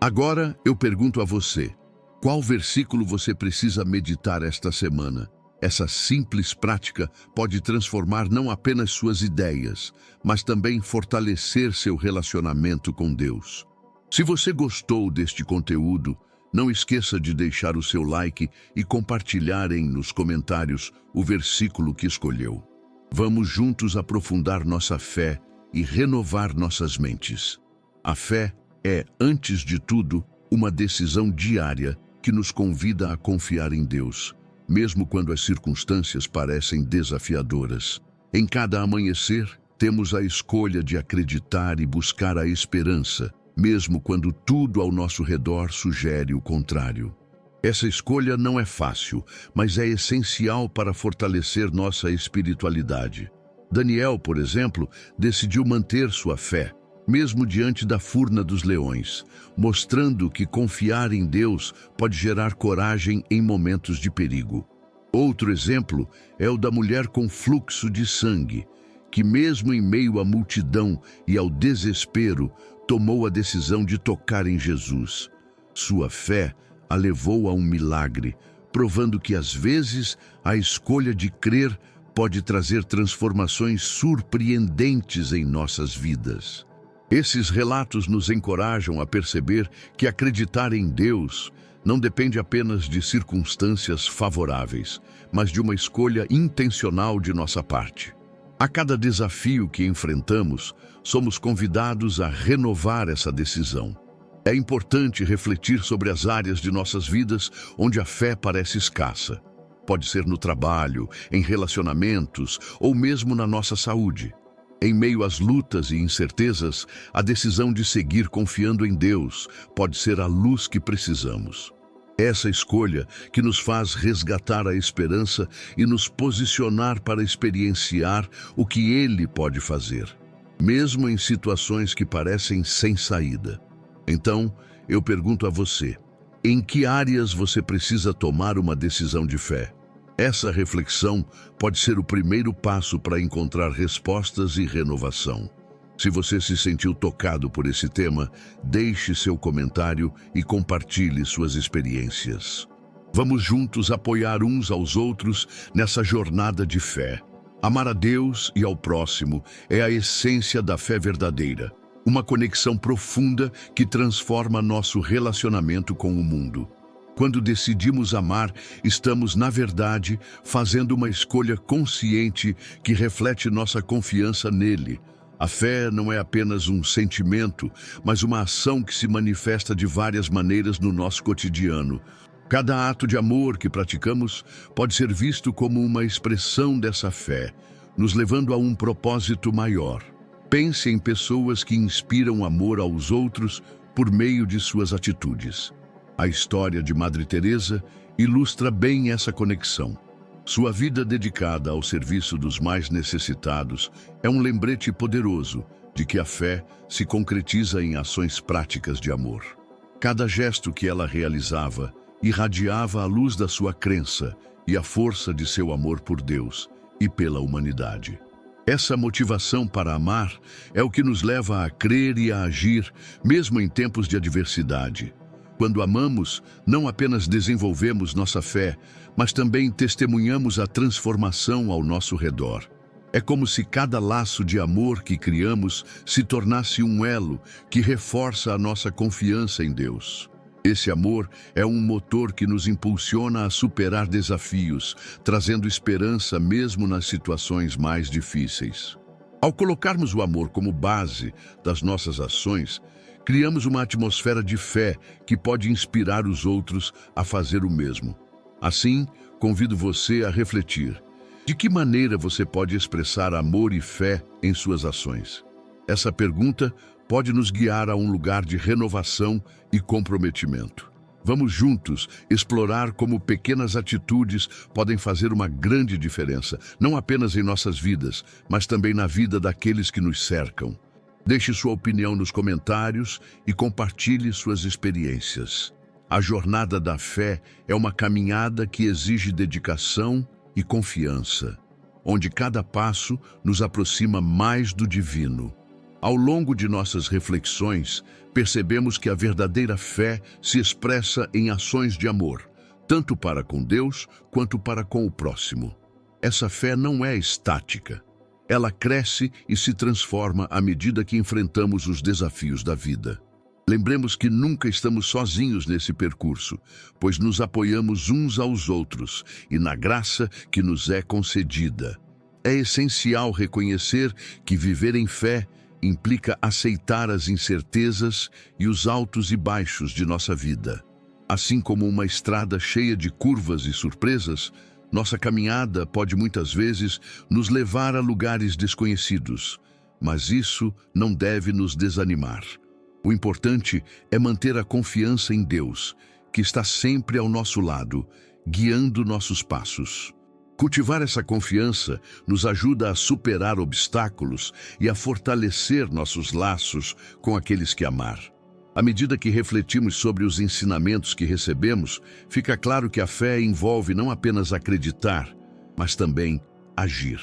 [SPEAKER 1] Agora eu pergunto a você, qual versículo você precisa meditar esta semana? Essa simples prática pode transformar não apenas suas ideias, mas também fortalecer seu relacionamento com Deus. Se você gostou deste conteúdo, não esqueça de deixar o seu like e compartilhar nos comentários o versículo que escolheu. Vamos juntos aprofundar nossa fé e renovar nossas mentes. A fé é, antes de tudo, uma decisão diária que nos convida a confiar em Deus, mesmo quando as circunstâncias parecem desafiadoras. Em cada amanhecer, temos a escolha de acreditar e buscar a esperança, mesmo quando tudo ao nosso redor sugere o contrário. Essa escolha não é fácil, mas é essencial para fortalecer nossa espiritualidade. Daniel, por exemplo, decidiu manter sua fé, mesmo diante da furna dos leões, mostrando que confiar em Deus pode gerar coragem em momentos de perigo. Outro exemplo é o da mulher com fluxo de sangue, que mesmo em meio à multidão e ao desespero, tomou a decisão de tocar em Jesus. Sua fé a levou a um milagre, provando que às vezes a escolha de crer pode trazer transformações surpreendentes em nossas vidas. Esses relatos nos encorajam a perceber que acreditar em Deus não depende apenas de circunstâncias favoráveis, mas de uma escolha intencional de nossa parte. A cada desafio que enfrentamos, somos convidados a renovar essa decisão. É importante refletir sobre as áreas de nossas vidas onde a fé parece escassa. Pode ser no trabalho, em relacionamentos ou mesmo na nossa saúde. Em meio às lutas e incertezas, a decisão de seguir confiando em Deus pode ser a luz que precisamos. Essa escolha que nos faz resgatar a esperança e nos posicionar para experienciar o que Ele pode fazer, mesmo em situações que parecem sem saída. Então, eu pergunto a você, em que áreas você precisa tomar uma decisão de fé? Essa reflexão pode ser o primeiro passo para encontrar respostas e renovação. Se você se sentiu tocado por esse tema, deixe seu comentário e compartilhe suas experiências. Vamos juntos apoiar uns aos outros nessa jornada de fé. Amar a Deus e ao próximo é a essência da fé verdadeira, uma conexão profunda que transforma nosso relacionamento com o mundo. Quando decidimos amar, estamos, na verdade, fazendo uma escolha consciente que reflete nossa confiança nele. A fé não é apenas um sentimento, mas uma ação que se manifesta de várias maneiras no nosso cotidiano. Cada ato de amor que praticamos pode ser visto como uma expressão dessa fé, nos levando a um propósito maior. Pense em pessoas que inspiram amor aos outros por meio de suas atitudes. A história de Madre Teresa ilustra bem essa conexão. Sua vida dedicada ao serviço dos mais necessitados é um lembrete poderoso de que a fé se concretiza em ações práticas de amor. Cada gesto que ela realizava irradiava a luz da sua crença e a força de seu amor por Deus e pela humanidade. Essa motivação para amar é o que nos leva a crer e a agir, mesmo em tempos de adversidade. Quando amamos, não apenas desenvolvemos nossa fé, mas também testemunhamos a transformação ao nosso redor. É como se cada laço de amor que criamos se tornasse um elo que reforça a nossa confiança em Deus. Esse amor é um motor que nos impulsiona a superar desafios, trazendo esperança mesmo nas situações mais difíceis. Ao colocarmos o amor como base das nossas ações, criamos uma atmosfera de fé que pode inspirar os outros a fazer o mesmo. Assim, convido você a refletir. De que maneira você pode expressar amor e fé em suas ações? Essa pergunta pode nos guiar a um lugar de renovação e comprometimento. Vamos juntos explorar como pequenas atitudes podem fazer uma grande diferença, não apenas em nossas vidas, mas também na vida daqueles que nos cercam. Deixe sua opinião nos comentários e compartilhe suas experiências. A jornada da fé é uma caminhada que exige dedicação e confiança, onde cada passo nos aproxima mais do divino. Ao longo de nossas reflexões, percebemos que a verdadeira fé se expressa em ações de amor, tanto para com Deus quanto para com o próximo. Essa fé não é estática. Ela cresce e se transforma à medida que enfrentamos os desafios da vida. Lembremos que nunca estamos sozinhos nesse percurso, pois nos apoiamos uns aos outros e na graça que nos é concedida. É essencial reconhecer que viver em fé implica aceitar as incertezas e os altos e baixos de nossa vida. Assim como uma estrada cheia de curvas e surpresas, nossa caminhada pode muitas vezes nos levar a lugares desconhecidos, mas isso não deve nos desanimar. O importante é manter a confiança em Deus, que está sempre ao nosso lado, guiando nossos passos. Cultivar essa confiança nos ajuda a superar obstáculos e a fortalecer nossos laços com aqueles que amar. À medida que refletimos sobre os ensinamentos que recebemos, fica claro que a fé envolve não apenas acreditar, mas também agir.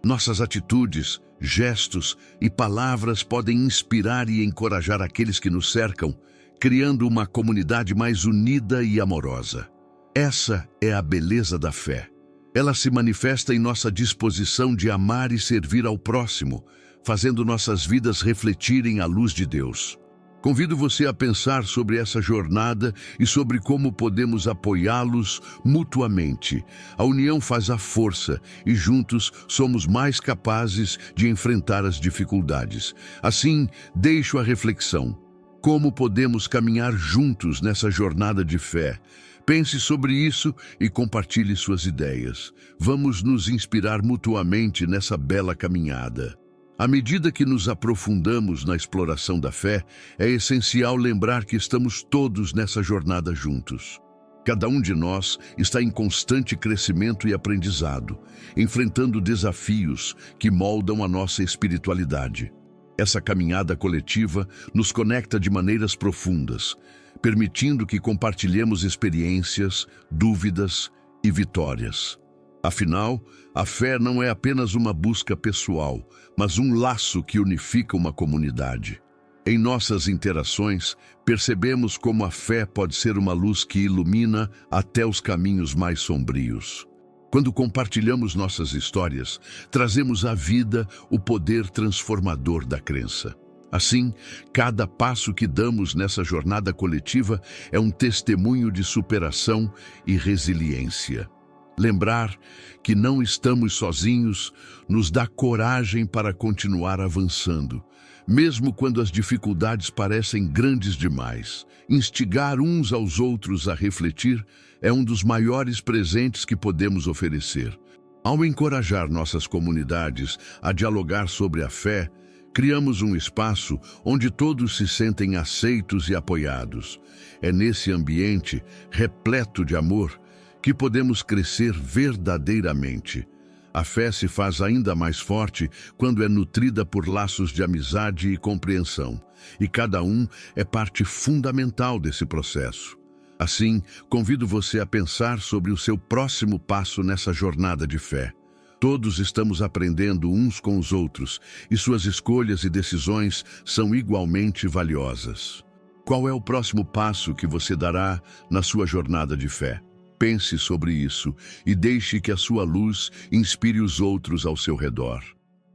[SPEAKER 1] Nossas atitudes, gestos e palavras podem inspirar e encorajar aqueles que nos cercam, criando uma comunidade mais unida e amorosa. Essa é a beleza da fé. Ela se manifesta em nossa disposição de amar e servir ao próximo, fazendo nossas vidas refletirem a luz de Deus. Convido você a pensar sobre essa jornada e sobre como podemos apoiá-los mutuamente. A união faz a força e juntos somos mais capazes de enfrentar as dificuldades. Assim, deixo a reflexão. Como podemos caminhar juntos nessa jornada de fé? Pense sobre isso e compartilhe suas ideias. Vamos nos inspirar mutuamente nessa bela caminhada. À medida que nos aprofundamos na exploração da fé, é essencial lembrar que estamos todos nessa jornada juntos. Cada um de nós está em constante crescimento e aprendizado, enfrentando desafios que moldam a nossa espiritualidade. Essa caminhada coletiva nos conecta de maneiras profundas, permitindo que compartilhemos experiências, dúvidas e vitórias. Afinal, a fé não é apenas uma busca pessoal, mas um laço que unifica uma comunidade. Em nossas interações, percebemos como a fé pode ser uma luz que ilumina até os caminhos mais sombrios. Quando compartilhamos nossas histórias, trazemos à vida o poder transformador da crença. Assim, cada passo que damos nessa jornada coletiva é um testemunho de superação e resiliência. Lembrar que não estamos sozinhos nos dá coragem para continuar avançando, mesmo quando as dificuldades parecem grandes demais. Instigar uns aos outros a refletir é um dos maiores presentes que podemos oferecer. Ao encorajar nossas comunidades a dialogar sobre a fé, criamos um espaço onde todos se sentem aceitos e apoiados. É nesse ambiente, repleto de amor, que podemos crescer verdadeiramente. A fé se faz ainda mais forte quando é nutrida por laços de amizade e compreensão, e cada um é parte fundamental desse processo. Assim, convido você a pensar sobre o seu próximo passo nessa jornada de fé. Todos estamos aprendendo uns com os outros, e suas escolhas e decisões são igualmente valiosas. Qual é o próximo passo que você dará na sua jornada de fé? Pense sobre isso e deixe que a sua luz inspire os outros ao seu redor.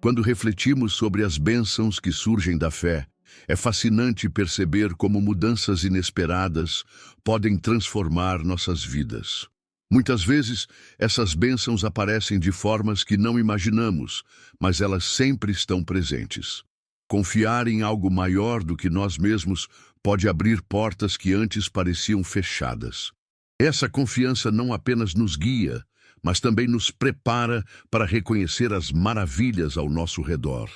[SPEAKER 1] Quando refletimos sobre as bênçãos que surgem da fé, é fascinante perceber como mudanças inesperadas podem transformar nossas vidas. Muitas vezes, essas bênçãos aparecem de formas que não imaginamos, mas elas sempre estão presentes. Confiar em algo maior do que nós mesmos pode abrir portas que antes pareciam fechadas. Essa confiança não apenas nos guia, mas também nos prepara para reconhecer as maravilhas ao nosso redor.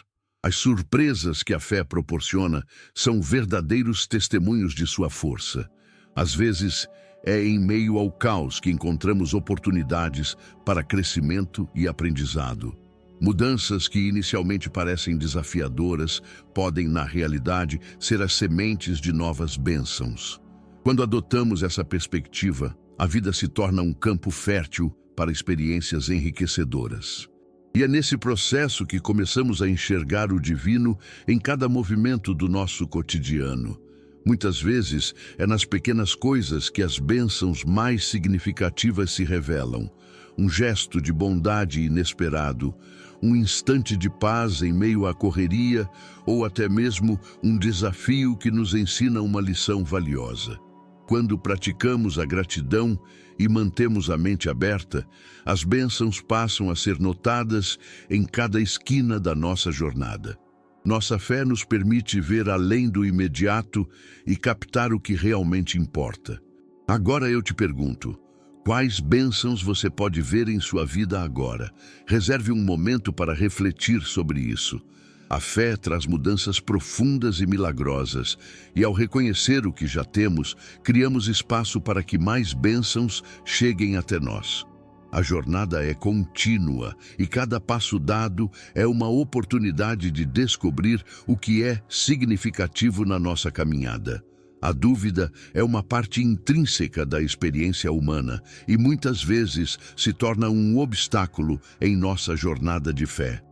[SPEAKER 1] As surpresas que a fé proporciona são verdadeiros testemunhos de sua força. Às vezes, é em meio ao caos que encontramos oportunidades para crescimento e aprendizado. Mudanças que inicialmente parecem desafiadoras podem, na realidade, ser as sementes de novas bênçãos. Quando adotamos essa perspectiva, a vida se torna um campo fértil para experiências enriquecedoras. E é nesse processo que começamos a enxergar o divino em cada movimento do nosso cotidiano. Muitas vezes é nas pequenas coisas que as bênçãos mais significativas se revelam. Um gesto de bondade inesperado, um instante de paz em meio à correria ou até mesmo um desafio que nos ensina uma lição valiosa. Quando praticamos a gratidão e mantemos a mente aberta, as bênçãos passam a ser notadas em cada esquina da nossa jornada. Nossa fé nos permite ver além do imediato e captar o que realmente importa. Agora eu te pergunto, quais bênçãos você pode ver em sua vida agora? Reserve um momento para refletir sobre isso. A fé traz mudanças profundas e milagrosas, e ao reconhecer o que já temos, criamos espaço para que mais bênçãos cheguem até nós. A jornada é contínua e cada passo dado é uma oportunidade de descobrir o que é significativo na nossa caminhada. A dúvida é uma parte intrínseca da experiência humana e muitas vezes se torna um obstáculo em nossa jornada de fé.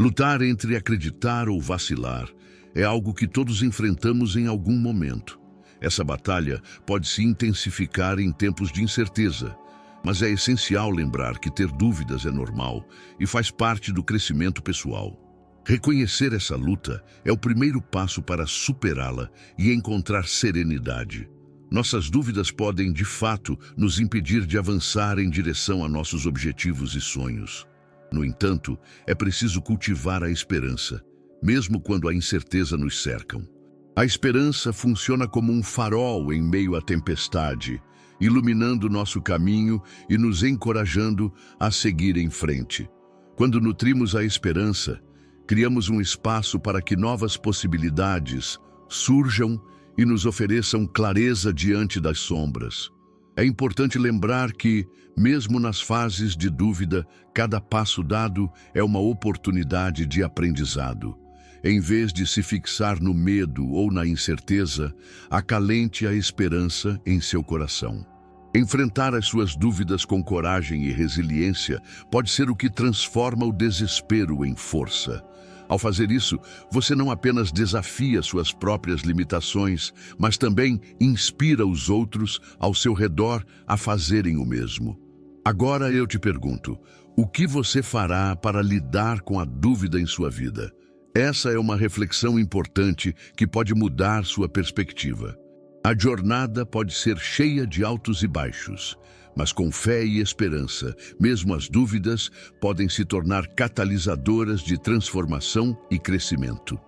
[SPEAKER 1] Lutar entre acreditar ou vacilar é algo que todos enfrentamos em algum momento. Essa batalha pode se intensificar em tempos de incerteza, mas é essencial lembrar que ter dúvidas é normal e faz parte do crescimento pessoal. Reconhecer essa luta é o primeiro passo para superá-la e encontrar serenidade. Nossas dúvidas podem, de fato, nos impedir de avançar em direção a nossos objetivos e sonhos. No entanto, é preciso cultivar a esperança, mesmo quando a incerteza nos cercam. A esperança funciona como um farol em meio à tempestade, iluminando nosso caminho e nos encorajando a seguir em frente. Quando nutrimos a esperança, criamos um espaço para que novas possibilidades surjam e nos ofereçam clareza diante das sombras. É importante lembrar que, mesmo nas fases de dúvida, cada passo dado é uma oportunidade de aprendizado. Em vez de se fixar no medo ou na incerteza, acalente a esperança em seu coração. Enfrentar as suas dúvidas com coragem e resiliência pode ser o que transforma o desespero em força. Ao fazer isso, você não apenas desafia suas próprias limitações, mas também inspira os outros ao seu redor a fazerem o mesmo. Agora eu te pergunto, o que você fará para lidar com a dúvida em sua vida? Essa é uma reflexão importante que pode mudar sua perspectiva. A jornada pode ser cheia de altos e baixos, mas com fé e esperança, mesmo as dúvidas podem se tornar catalisadoras de transformação e crescimento.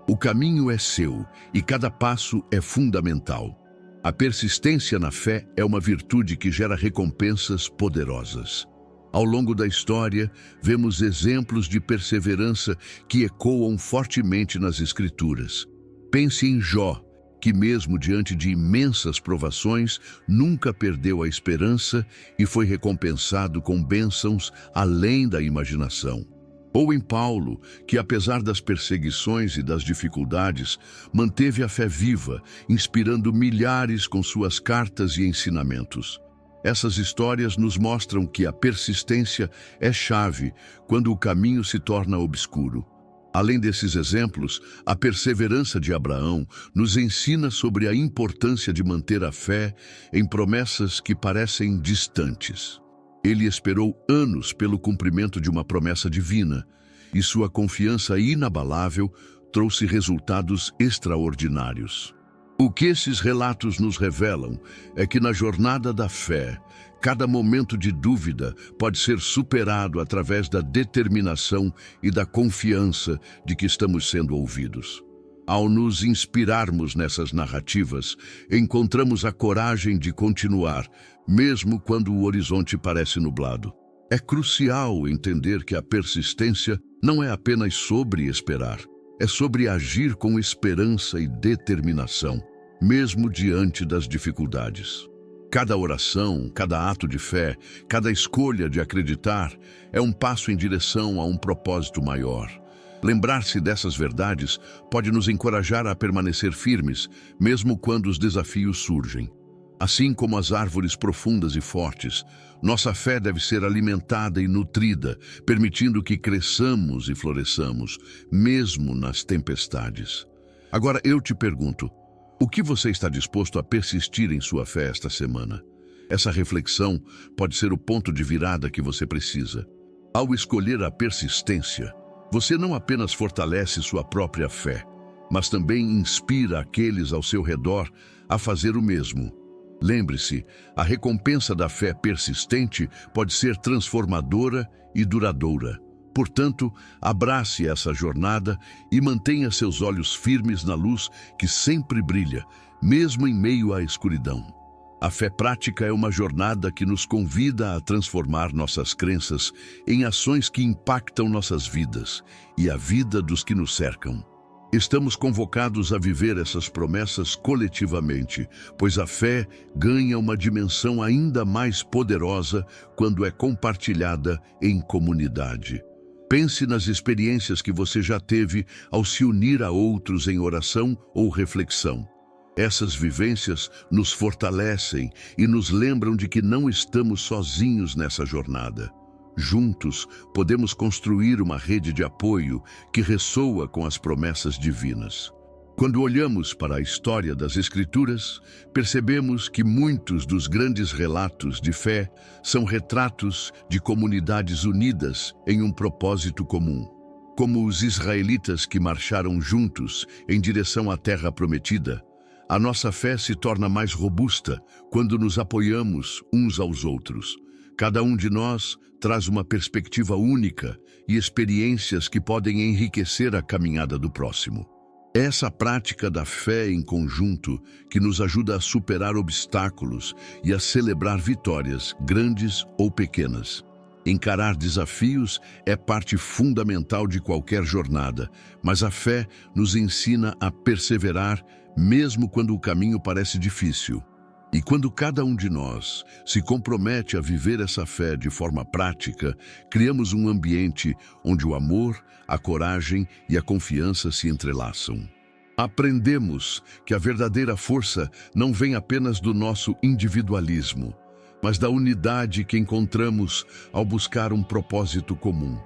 [SPEAKER 1] O caminho é seu e cada passo é fundamental. A persistência na fé é uma virtude que gera recompensas poderosas. Ao longo da história, vemos exemplos de perseverança que ecoam fortemente nas Escrituras. Pense em Jó, que mesmo diante de imensas provações, nunca perdeu a esperança e foi recompensado com bênçãos além da imaginação. Ou em Paulo, que apesar das perseguições e das dificuldades, manteve a fé viva, inspirando milhares com suas cartas e ensinamentos. Essas histórias nos mostram que a persistência é chave quando o caminho se torna obscuro. Além desses exemplos, a perseverança de Abraão nos ensina sobre a importância de manter a fé em promessas que parecem distantes. Ele esperou anos pelo cumprimento de uma promessa divina, e sua confiança inabalável trouxe resultados extraordinários. O que esses relatos nos revelam é que na jornada da fé, cada momento de dúvida pode ser superado através da determinação e da confiança de que estamos sendo ouvidos. Ao nos inspirarmos nessas narrativas, encontramos a coragem de continuar, mesmo quando o horizonte parece nublado. É crucial entender que a persistência não é apenas sobre esperar, é sobre agir com esperança e determinação, mesmo diante das dificuldades. Cada oração, cada ato de fé, cada escolha de acreditar é um passo em direção a um propósito maior. Lembrar-se dessas verdades pode nos encorajar a permanecer firmes, mesmo quando os desafios surgem. Assim como as árvores profundas e fortes, nossa fé deve ser alimentada e nutrida, permitindo que cresçamos e floresçamos, mesmo nas tempestades. Agora eu te pergunto, o que você está disposto a persistir em sua fé esta semana? Essa reflexão pode ser o ponto de virada que você precisa. Ao escolher a persistência, você não apenas fortalece sua própria fé, mas também inspira aqueles ao seu redor a fazer o mesmo. Lembre-se, a recompensa da fé persistente pode ser transformadora e duradoura. Portanto, abrace essa jornada e mantenha seus olhos firmes na luz que sempre brilha, mesmo em meio à escuridão. A fé prática é uma jornada que nos convida a transformar nossas crenças em ações que impactam nossas vidas e a vida dos que nos cercam. Estamos convocados a viver essas promessas coletivamente, pois a fé ganha uma dimensão ainda mais poderosa quando é compartilhada em comunidade. Pense nas experiências que você já teve ao se unir a outros em oração ou reflexão. Essas vivências nos fortalecem e nos lembram de que não estamos sozinhos nessa jornada. Juntos, podemos construir uma rede de apoio que ressoa com as promessas divinas. Quando olhamos para a história das Escrituras, percebemos que muitos dos grandes relatos de fé são retratos de comunidades unidas em um propósito comum. Como os israelitas que marcharam juntos em direção à terra prometida, a nossa fé se torna mais robusta quando nos apoiamos uns aos outros. Cada um de nós traz uma perspectiva única e experiências que podem enriquecer a caminhada do próximo. É essa prática da fé em conjunto que nos ajuda a superar obstáculos e a celebrar vitórias, grandes ou pequenas. Encarar desafios é parte fundamental de qualquer jornada, mas a fé nos ensina a perseverar mesmo quando o caminho parece difícil. E quando cada um de nós se compromete a viver essa fé de forma prática, criamos um ambiente onde o amor, a coragem e a confiança se entrelaçam. Aprendemos que a verdadeira força não vem apenas do nosso individualismo, mas da unidade que encontramos ao buscar um propósito comum.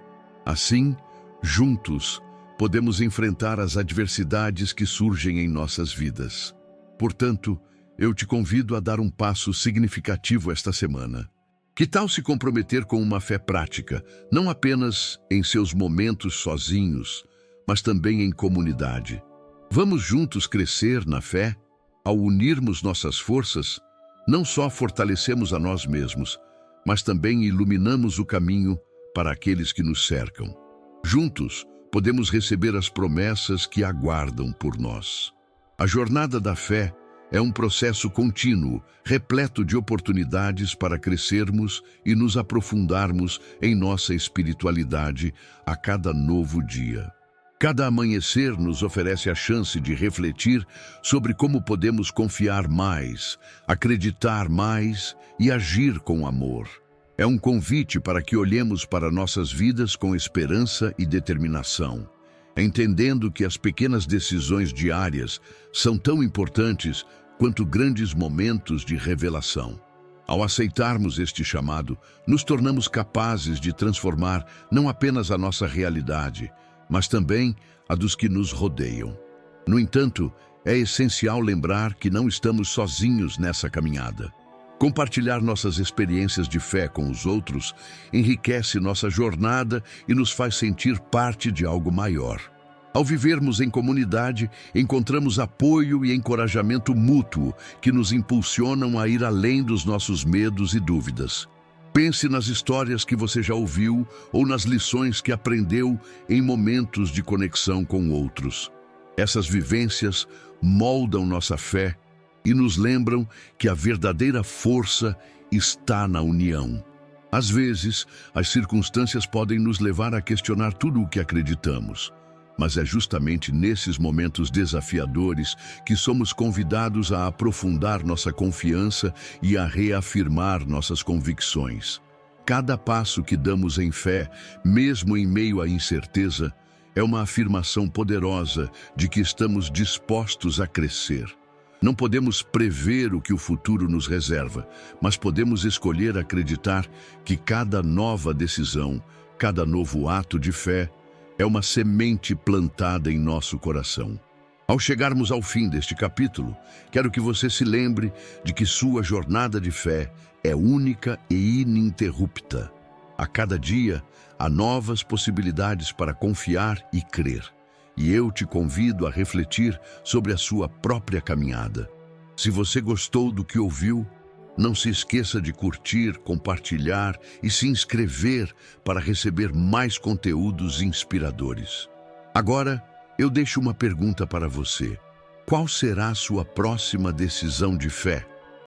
[SPEAKER 1] Assim, juntos, podemos enfrentar as adversidades que surgem em nossas vidas. Portanto, eu te convido a dar um passo significativo esta semana. Que tal se comprometer com uma fé prática, não apenas em seus momentos sozinhos, mas também em comunidade? Vamos juntos crescer na fé? Ao unirmos nossas forças, não só fortalecemos a nós mesmos, mas também iluminamos o caminho para aqueles que nos cercam. Juntos, podemos receber as promessas que aguardam por nós. A jornada da fé é um processo contínuo, repleto de oportunidades para crescermos e nos aprofundarmos em nossa espiritualidade a cada novo dia. Cada amanhecer nos oferece a chance de refletir sobre como podemos confiar mais, acreditar mais e agir com amor. É um convite para que olhemos para nossas vidas com esperança e determinação, entendendo que as pequenas decisões diárias são tão importantes quanto grandes momentos de revelação. Ao aceitarmos este chamado, nos tornamos capazes de transformar não apenas a nossa realidade, mas também a dos que nos rodeiam. No entanto, é essencial lembrar que não estamos sozinhos nessa caminhada. Compartilhar nossas experiências de fé com os outros enriquece nossa jornada e nos faz sentir parte de algo maior. Ao vivermos em comunidade, encontramos apoio e encorajamento mútuo que nos impulsionam a ir além dos nossos medos e dúvidas. Pense nas histórias que você já ouviu ou nas lições que aprendeu em momentos de conexão com outros. Essas vivências moldam nossa fé e nos lembram que a verdadeira força está na união. Às vezes, as circunstâncias podem nos levar a questionar tudo o que acreditamos, mas é justamente nesses momentos desafiadores que somos convidados a aprofundar nossa confiança e a reafirmar nossas convicções. Cada passo que damos em fé, mesmo em meio à incerteza, é uma afirmação poderosa de que estamos dispostos a crescer. Não podemos prever o que o futuro nos reserva, mas podemos escolher acreditar que cada nova decisão, cada novo ato de fé, é uma semente plantada em nosso coração. Ao chegarmos ao fim deste capítulo, quero que você se lembre de que sua jornada de fé é única e ininterrupta. A cada dia, há novas possibilidades para confiar e crer. E eu te convido a refletir sobre a sua própria caminhada. Se você gostou do que ouviu, não se esqueça de curtir, compartilhar e se inscrever para receber mais conteúdos inspiradores. Agora, eu deixo uma pergunta para você. Qual será a sua próxima decisão de fé?